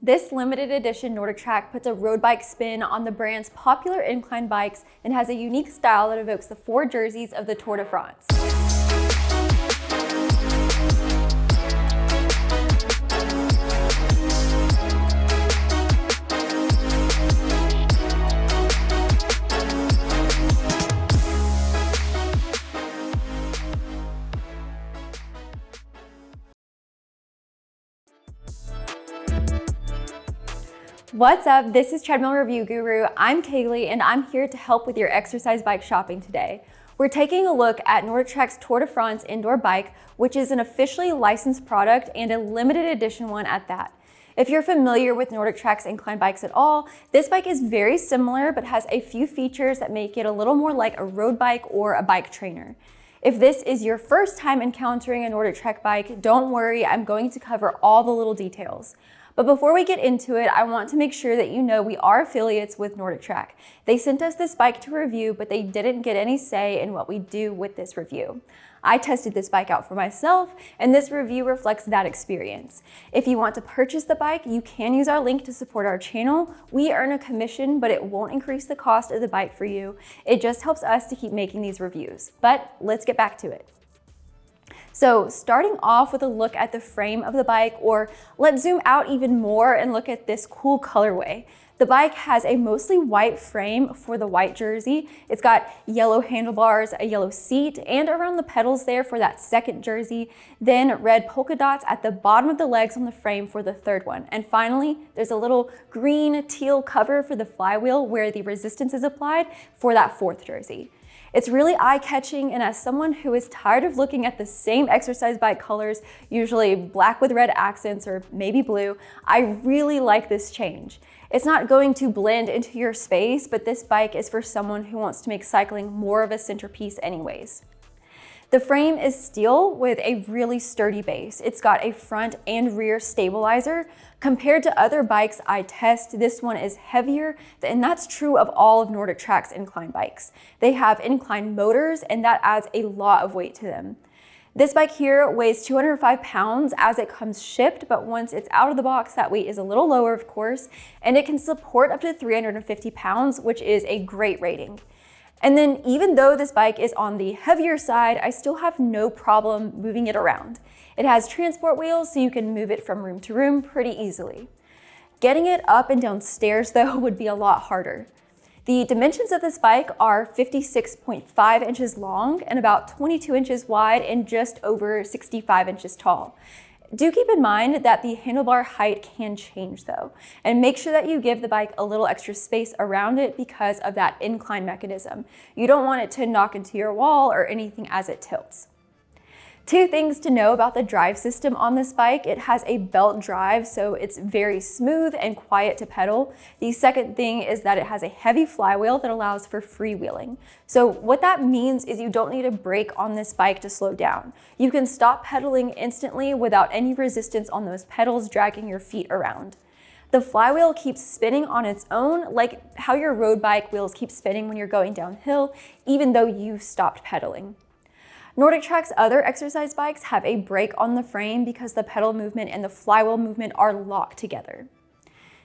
This limited edition NordicTrack puts a road bike spin on the brand's popular incline bikes and has a unique style that evokes the 4 jerseys of the Tour de France. What's up? This is Treadmill Review Guru. I'm Kaylee and I'm here to help with your exercise bike shopping today. We're taking a look at NordicTrack's Tour de France indoor bike, which is an officially licensed product and a limited edition one at that. If you're familiar with NordicTrack's incline bikes at all, this bike is very similar but has a few features that make it a little more like a road bike or a bike trainer. If this is your first time encountering a NordicTrack bike, don't worry, I'm going to cover all the little details. But before we get into it, I want to make sure that you know we are affiliates with NordicTrack. They sent us this bike to review, but they didn't get any say in what we do with this review. I tested this bike out for myself, and this review reflects that experience. If you want to purchase the bike, you can use our link to support our channel. We earn a commission, but it won't increase the cost of the bike for you. It just helps us to keep making these reviews. But let's get back to it. So starting off with a look at the frame of the bike, or let's zoom out even more and look at this cool colorway. The bike has a mostly white frame for the white jersey. It's got yellow handlebars, a yellow seat, and around the pedals there for that second jersey, then red polka dots at the bottom of the legs on the frame for the third one. And finally, there's a little green teal cover for the flywheel where the resistance is applied for that fourth jersey. It's really eye-catching, and as someone who is tired of looking at the same exercise bike colors, usually black with red accents or maybe blue, I really like this change. It's not going to blend into your space, but this bike is for someone who wants to make cycling more of a centerpiece anyways. The frame is steel with a really sturdy base. It's got a front and rear stabilizer. Compared to other bikes I test, this one is heavier, and that's true of all of NordicTrack's incline bikes. They have incline motors, and that adds a lot of weight to them. This bike here weighs 205 pounds as it comes shipped, but once it's out of the box, that weight is a little lower, of course, and it can support up to 350 pounds, which is a great rating. And then even though this bike is on the heavier side, I still have no problem moving it around. It has transport wheels, so you can move it from room to room pretty easily. Getting it up and down stairs though would be a lot harder. The dimensions of this bike are 56.5 inches long and about 22 inches wide and just over 65 inches tall. Do keep in mind that the handlebar height can change though, and make sure that you give the bike a little extra space around it because of that incline mechanism. You don't want it to knock into your wall or anything as it tilts. 2 things to know about the drive system on this bike. It has a belt drive, so it's very smooth and quiet to pedal. The second thing is that it has a heavy flywheel that allows for freewheeling. So what that means is you don't need a brake on this bike to slow down. You can stop pedaling instantly without any resistance on those pedals dragging your feet around. The flywheel keeps spinning on its own, like how your road bike wheels keep spinning when you're going downhill, even though you've stopped pedaling. NordicTrack's other exercise bikes have a brake on the frame because the pedal movement and the flywheel movement are locked together.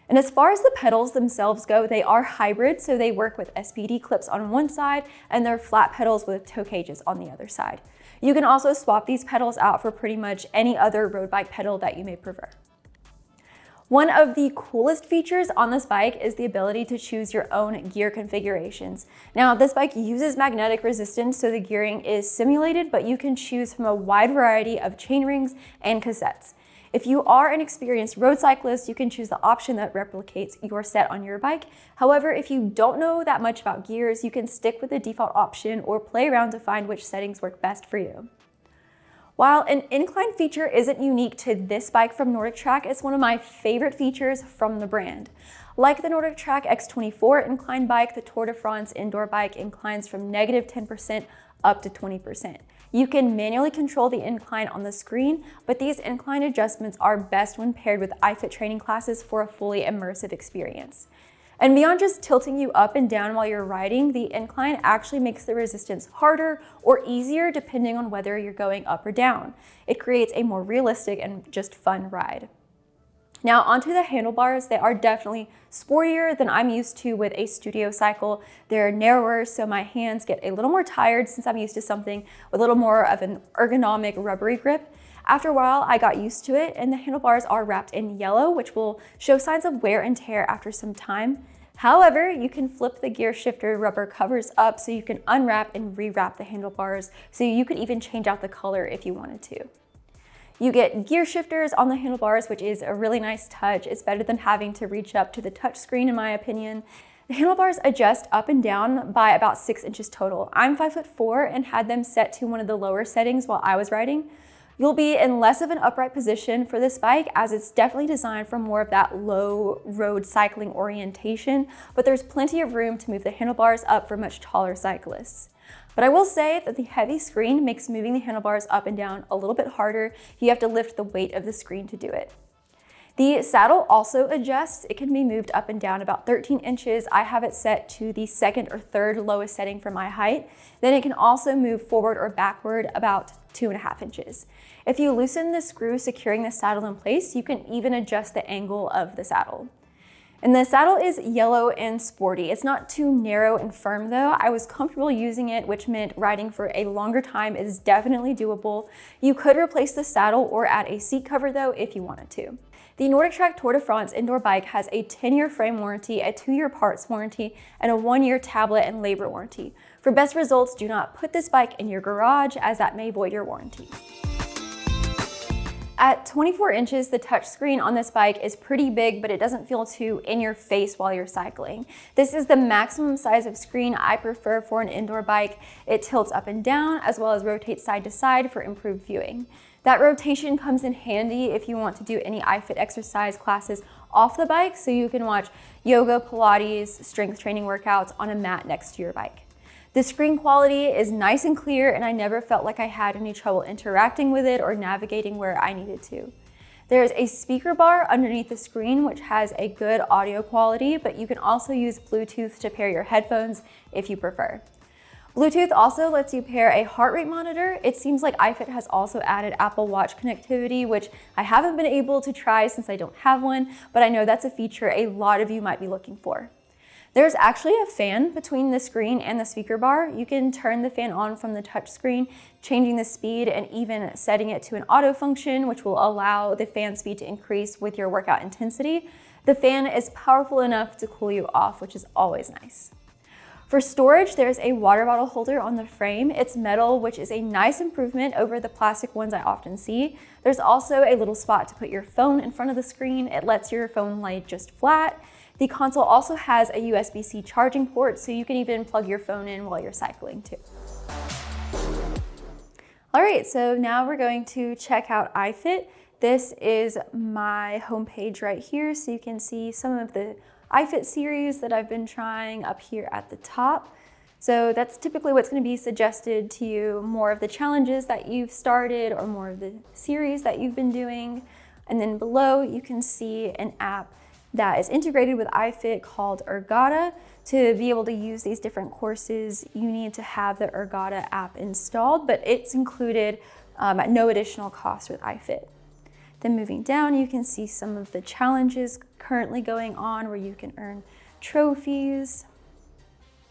And as far as the pedals themselves go, they are hybrid, so they work with SPD clips on one side and they're flat pedals with toe cages on the other side. You can also swap these pedals out for pretty much any other road bike pedal that you may prefer. One of the coolest features on this bike is the ability to choose your own gear configurations. Now, this bike uses magnetic resistance, so the gearing is simulated, but you can choose from a wide variety of chainrings and cassettes. If you are an experienced road cyclist, you can choose the option that replicates your set on your bike. However, if you don't know that much about gears, you can stick with the default option or play around to find which settings work best for you. While an incline feature isn't unique to this bike from NordicTrack, it's one of my favorite features from the brand. Like the NordicTrack X24 incline bike, the Tour de France indoor bike inclines from -10% up to 20%. You can manually control the incline on the screen, but these incline adjustments are best when paired with iFIT training classes for a fully immersive experience. And beyond just tilting you up and down while you're riding, the incline actually makes the resistance harder or easier depending on whether you're going up or down. It creates a more realistic and just fun ride. Now onto the handlebars. They are definitely sportier than I'm used to with a studio cycle. They're narrower, so my hands get a little more tired since I'm used to something with a little more of an ergonomic rubbery grip. After a while, I got used to it, and the handlebars are wrapped in yellow, which will show signs of wear and tear after some time. However, you can flip the gear shifter rubber covers up so you can unwrap and rewrap the handlebars, so you could even change out the color if you wanted to. You get gear shifters on the handlebars, which is a really nice touch. It's better than having to reach up to the touch screen, in my opinion. The handlebars adjust up and down by about 6 inches total. I'm 5'4" and had them set to one of the lower settings while I was riding. You'll be in less of an upright position for this bike, as it's definitely designed for more of that low road cycling orientation, but there's plenty of room to move the handlebars up for much taller cyclists. But I will say that the heavy screen makes moving the handlebars up and down a little bit harder. You have to lift the weight of the screen to do it. The saddle also adjusts. It can be moved up and down about 13 inches. I have it set to the second or third lowest setting for my height. Then it can also move forward or backward about 2.5 inches. If you loosen the screw securing the saddle in place, you can even adjust the angle of the saddle. And the saddle is yellow and sporty. It's not too narrow and firm though. I was comfortable using it, which meant riding for a longer time is definitely doable. You could replace the saddle or add a seat cover though if you wanted to. The NordicTrack Tour de France indoor bike has a 10-year frame warranty, a 2-year parts warranty, and a 1-year tablet and labor warranty. For best results, do not put this bike in your garage, as that may void your warranty. At 24 inches, the touchscreen on this bike is pretty big, but it doesn't feel too in your face while you're cycling. This is the maximum size of screen I prefer for an indoor bike. It tilts up and down, as well as rotates side to side for improved viewing. That rotation comes in handy if you want to do any iFIT exercise classes off the bike, so you can watch yoga, Pilates, strength training workouts on a mat next to your bike. The screen quality is nice and clear, and I never felt like I had any trouble interacting with it or navigating where I needed to. There's a speaker bar underneath the screen, which has a good audio quality, but you can also use Bluetooth to pair your headphones if you prefer. Bluetooth also lets you pair a heart rate monitor. It seems like iFIT has also added Apple Watch connectivity, which I haven't been able to try since I don't have one, but I know that's a feature a lot of you might be looking for. There's actually a fan between the screen and the speaker bar. You can turn the fan on from the touch screen, changing the speed and even setting it to an auto function, which will allow the fan speed to increase with your workout intensity. The fan is powerful enough to cool you off, which is always nice. For storage, there's a water bottle holder on the frame. It's metal, which is a nice improvement over the plastic ones I often see. There's also a little spot to put your phone in front of the screen. It lets your phone lay just flat. The console also has a USB-C charging port, so you can even plug your phone in while you're cycling too. All right, so now we're going to check out iFIT. This is my homepage right here, so you can see some of the iFIT series that I've been trying up here at the top. So that's typically what's going to be suggested to you, more of the challenges that you've started or more of the series that you've been doing. And then below you can see an app that is integrated with iFIT called Ergata. To be able to use these different courses, you need to have the Ergata app installed, but it's included at no additional cost with iFIT. Then moving down, you can see some of the challenges currently going on where you can earn trophies,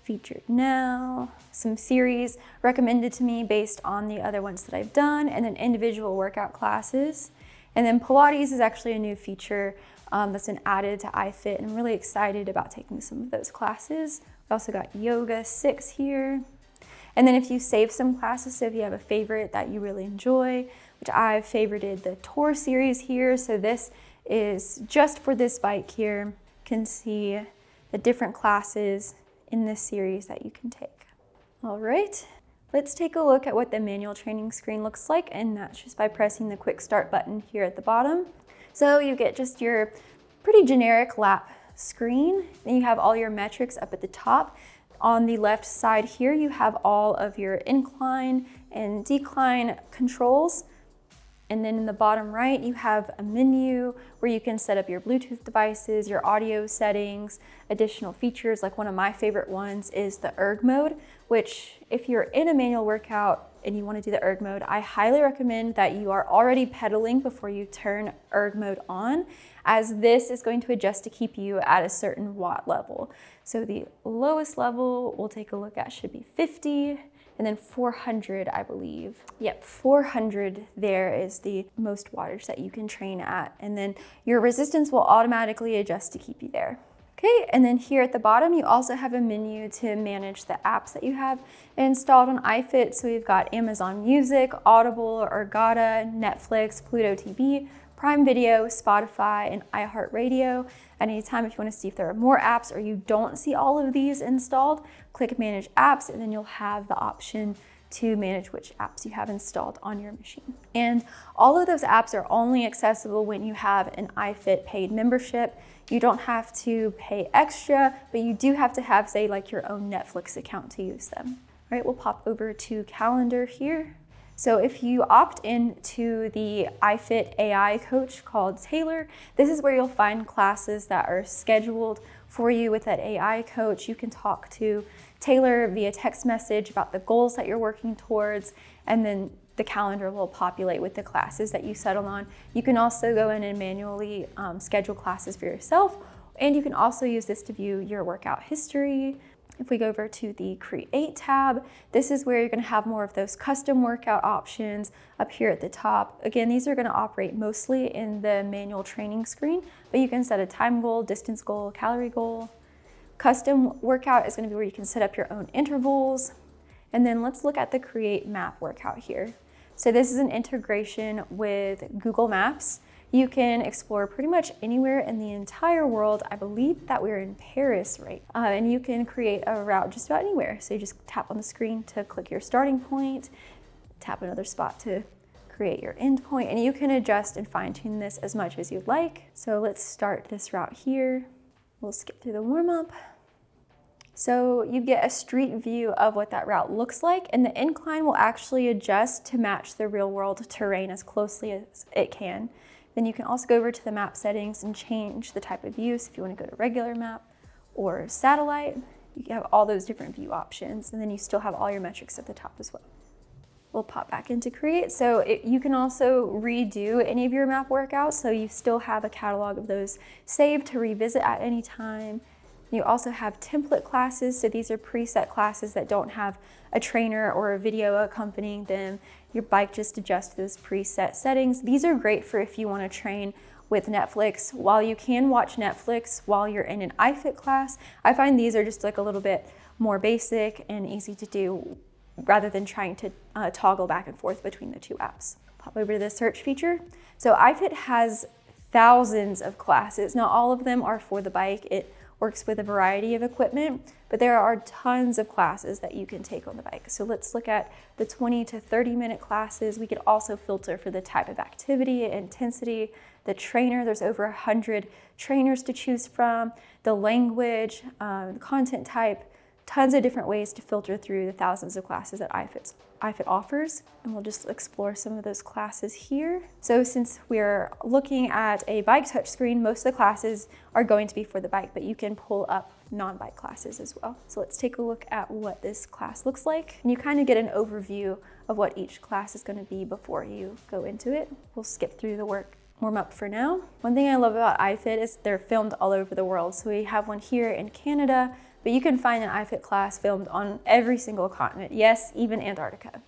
featured now, some series recommended to me based on the other ones that I've done, and then individual workout classes. And then Pilates is actually a new feature that's been added to iFIT, and I'm really excited about taking some of those classes. We also got Yoga 6 here. And then if you save some classes, so if you have a favorite that you really enjoy, which I've favorited the Tour series here, so this is just for this bike here. You can see the different classes in this series that you can take. All right, let's take a look at what the manual training screen looks like, and that's just by pressing the quick start button here at the bottom. So you get just your pretty generic lap screen. Then you have all your metrics up at the top. On the left side here, you have all of your incline and decline controls. And then in the bottom right, you have a menu where you can set up your Bluetooth devices, your audio settings, additional features. Like one of my favorite ones is the erg mode, which if you're in a manual workout, and you want to do the erg mode, I highly recommend that you are already pedaling before you turn erg mode on, as this is going to adjust to keep you at a certain watt level. So the lowest level we'll take a look at should be 50, and then 400, I believe. Yep, 400 there is the most wattage that you can train at, and then your resistance will automatically adjust to keep you there. Okay, and then here at the bottom, you also have a menu to manage the apps that you have installed on iFIT. So we've got Amazon Music, Audible, Ergata, Netflix, Pluto TV, Prime Video, Spotify, and iHeartRadio. At any time, if you want to see if there are more apps or you don't see all of these installed, click Manage Apps, and then you'll have the option to manage which apps you have installed on your machine. And all of those apps are only accessible when you have an iFIT paid membership. You don't have to pay extra, but you do have to have, say, like your own Netflix account to use them. All right, we'll pop over to calendar here. So if you opt into the iFIT AI coach called Taylor, this is where you'll find classes that are scheduled for you with that AI coach. You can talk to Taylor via text message about the goals that you're working towards, and then the calendar will populate with the classes that you settle on. You can also go in and manually schedule classes for yourself, and you can also use this to view your workout history. If we go over to the Create tab, this is where you're going to have more of those custom workout options up here at the top. Again, these are going to operate mostly in the manual training screen, but you can set a time goal, distance goal, calorie goal. Custom workout is going to be where you can set up your own intervals. And then let's look at the Create Map workout here. So this is an integration with Google Maps. You can explore pretty much anywhere in the entire world. I believe that we're in Paris, right? And you can create a route just about anywhere. So you just tap on the screen to click your starting point, tap another spot to create your end point, and you can adjust and fine tune this as much as you'd like. So let's start this route here. We'll skip through the warm up. So you get a street view of what that route looks like, and the incline will actually adjust to match the real world terrain as closely as it can. Then you can also go over to the map settings and change the type of view. So if you want to go to regular map or satellite, you can have all those different view options, and then you still have all your metrics at the top as well. We'll pop back into Create. So you can also redo any of your map workouts, so you still have a catalog of those saved to revisit at any time. You also have template classes, so these are preset classes that don't have a trainer or a video accompanying them. Your bike just adjusts those preset settings. These are great for if you want to train with Netflix. While you can watch Netflix while you're in an iFIT class, I find these are just like a little bit more basic and easy to do rather than trying to toggle back and forth between the two apps. Pop over to the search feature. So iFIT has thousands of classes. Now all of them are for the bike. It works with a variety of equipment, but there are tons of classes that you can take on the bike. So let's look at the 20 to 30 minute classes. We could also filter for the type of activity, intensity, the trainer. There's over 100 trainers to choose from, the language, the content type, tons of different ways to filter through the thousands of classes that iFIT offers, and we'll just explore some of those classes here. So since we're looking at a bike touchscreen, most of the classes are going to be for the bike, but you can pull up non-bike classes as well. So let's take a look at what this class looks like, and you kind of get an overview of what each class is going to be before you go into it. We'll skip through the warm up for now. One thing I love about iFIT is they're filmed all over the world. So we have one here in Canada, but you can find an iFIT class filmed on every single continent. Yes, even Antarctica.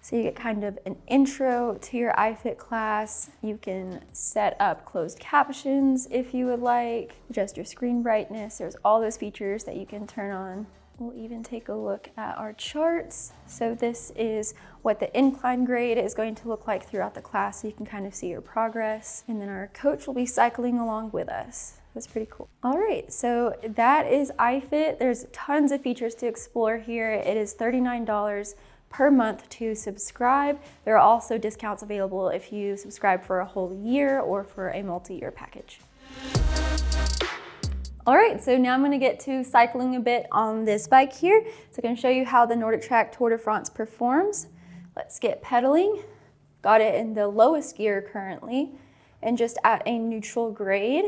So you get kind of an intro to your iFIT class. You can set up closed captions if you would like, adjust your screen brightness. There's all those features that you can turn on. We'll even take a look at our charts. So this is what the incline grade is going to look like throughout the class, so you can kind of see your progress. And then our coach will be cycling along with us. That's pretty cool. All right, so that is iFIT. There's tons of features to explore here. It is $39 per month to subscribe. There are also discounts available if you subscribe for a whole year or for a multi-year package. All right, so now I'm gonna get to cycling a bit on this bike here. So I'm gonna show you how the NordicTrack Tour de France performs. Let's get pedaling. Got it in the lowest gear currently and just at a neutral grade.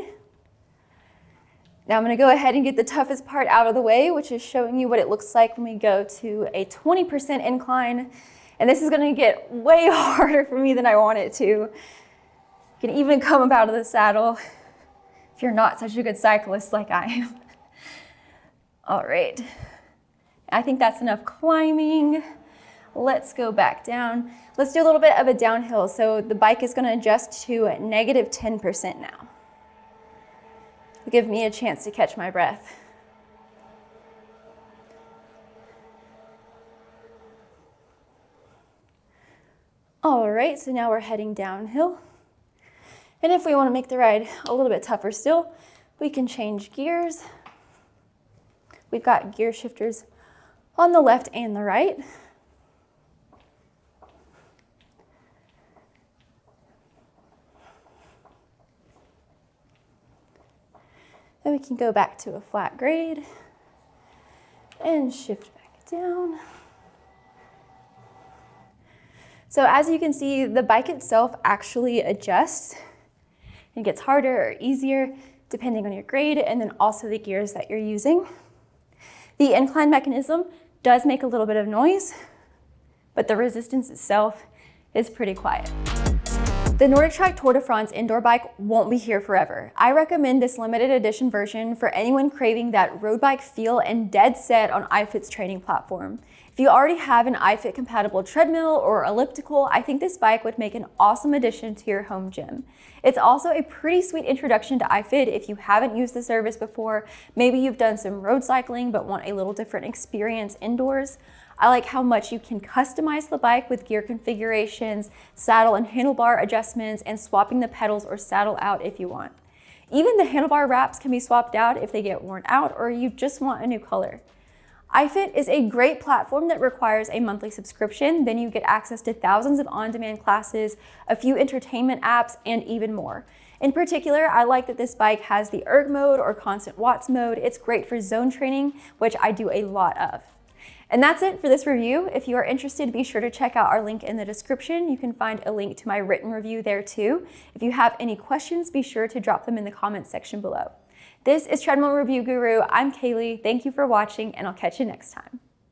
Now I'm gonna go ahead and get the toughest part out of the way, which is showing you what it looks like when we go to a 20% incline. And this is gonna get way harder for me than I want it to. You can even come up out of the saddle if you're not such a good cyclist like I am. All right, I think that's enough climbing. Let's go back down. Let's do a little bit of a downhill. So the bike is gonna adjust to -10% now. Give me a chance to catch my breath. All right, so now we're heading downhill. And if we want to make the ride a little bit tougher still, we can change gears. We've got gear shifters on the left and the right. Then we can go back to a flat grade and shift back down. So as you can see, the bike itself actually adjusts. It gets harder or easier depending on your grade and then also the gears that you're using. The incline mechanism does make a little bit of noise, but the resistance itself is pretty quiet. The NordicTrack Tour de France indoor bike won't be here forever. I recommend this limited edition version for anyone craving that road bike feel and dead set on iFIT's training platform. If you already have an iFIT compatible treadmill or elliptical, I think this bike would make an awesome addition to your home gym. It's also a pretty sweet introduction to iFIT if you haven't used the service before. Maybe you've done some road cycling but want a little different experience indoors. I like how much you can customize the bike with gear configurations, saddle and handlebar adjustments, and swapping the pedals or saddle out if you want. Even the handlebar wraps can be swapped out if they get worn out or you just want a new color. iFIT is a great platform that requires a monthly subscription. Then you get access to thousands of on-demand classes, a few entertainment apps, and even more. In particular, I like that this bike has the erg mode or constant watts mode. It's great for zone training, which I do a lot of. And that's it for this review. If you are interested, be sure to check out our link in the description. You can find a link to my written review there too. If you have any questions, be sure to drop them in the comments section below. This is Treadmill Review Guru. I'm Kaylee. Thank you for watching, and I'll catch you next time.